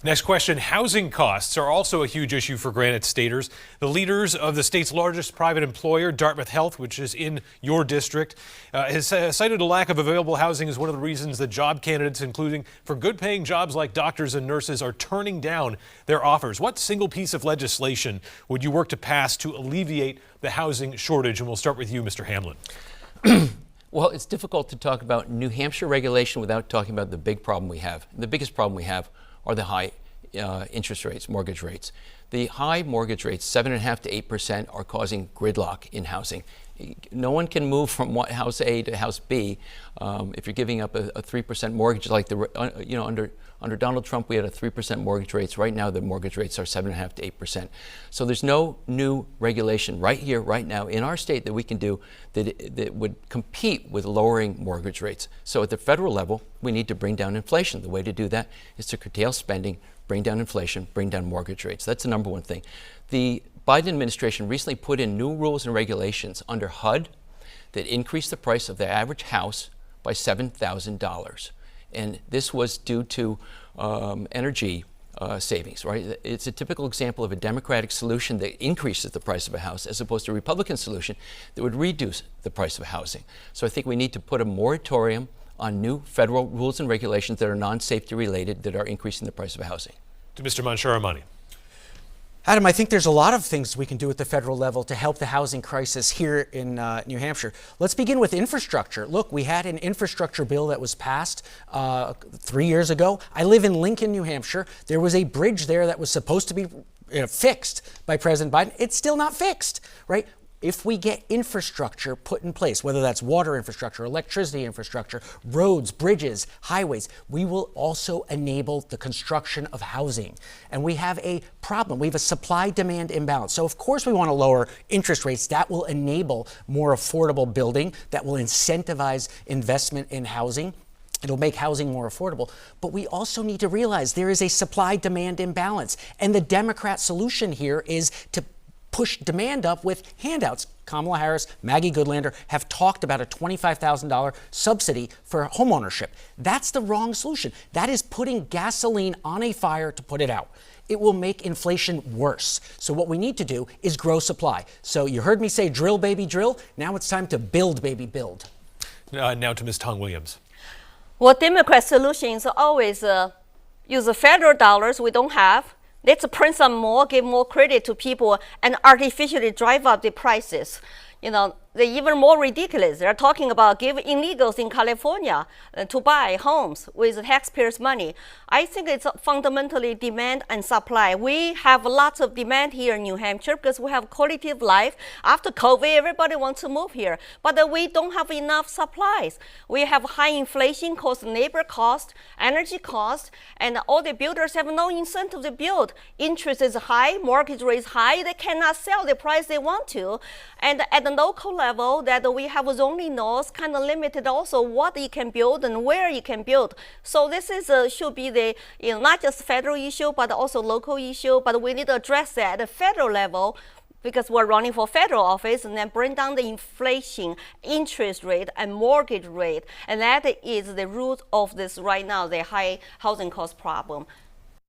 Next question. Housing costs are also a huge issue for Granite Staters. The leaders of the state's largest private employer, Dartmouth Health, which is in your district, has cited a lack of available housing as one of the reasons that job candidates, including for good-paying jobs like doctors and nurses, are turning down their offers. What single piece of legislation would you work to pass to alleviate the housing shortage? And we'll start with you, Mr. Hamlin. Well, it's difficult to talk about New Hampshire regulation without talking about the big problem we have. The biggest problem we have are the high interest rates, mortgage rates. The high mortgage rates, 7.5% to 8%, are causing gridlock in housing. No one can move from house A to house B if you're giving up a 3% mortgage. Like under Donald Trump, we had a 3% mortgage rates. Right now, the mortgage rates are 7.5% to 8%. So there's no new regulation right here, right now, in our state that we can do that would compete with lowering mortgage rates. So at the federal level, we need to bring down inflation. The way to do that is to curtail spending, bring down inflation, bring down mortgage rates. That's the number one thing. The Biden administration recently put in new rules and regulations under HUD that increased the price of the average house by $7,000. And this was due to energy savings, right? It's a typical example of a Democratic solution that increases the price of a house as opposed to a Republican solution that would reduce the price of housing. So I think we need to put a moratorium on new federal rules and regulations that are non-safety related that are increasing the price of housing. To Mr. Manshar-Amani. Adam, I think there's a lot of things we can do at the federal level to help the housing crisis here in New Hampshire. Let's begin with infrastructure. Look, we had an infrastructure bill that was passed 3 years ago. I live in Lincoln, New Hampshire. There was a bridge there that was supposed to be fixed by President Biden. It's still not fixed, right? If we get infrastructure put in place, whether that's water infrastructure, electricity infrastructure, roads, bridges, highways, we will also enable the construction of housing. And we have a problem. We have a supply-demand imbalance. So of course we want to lower interest rates. That will enable more affordable building. That will incentivize investment in housing. It'll make housing more affordable. But we also need to realize there is a supply-demand imbalance. And the Democrat solution here is to push demand up with handouts. Kamala Harris, Maggie Goodlander have talked about a $25,000 subsidy for homeownership. That's the wrong solution. That is putting gasoline on a fire to put it out. It will make inflation worse. So what we need to do is grow supply. So you heard me say drill, baby, drill. Now it's time to build, baby, build. Now to Ms. Tung Williams. Well, Democrat solutions always use the federal dollars we don't have. Let's print some more, give more credit to people, and artificially drive up the prices. You know, they're even more ridiculous. They're talking about giving illegals in California to buy homes with taxpayers' money. I think it's fundamentally demand and supply. We have lots of demand here in New Hampshire because we have quality of life. After COVID, everybody wants to move here, but we don't have enough supplies. We have high inflation, cost labor cost, energy cost, and all the builders have no incentive to build. Interest is high, mortgage rate is high. They cannot sell the price they want to. And at the local level, that we have zoning laws kind of limited also what you can build and where you can build. So this is should be the not just federal issue but also local issue. But we need to address that at the federal level because we're running for federal office, and then bring down the inflation, interest rate, and mortgage rate. And that is the root of this right now, the high housing cost problem.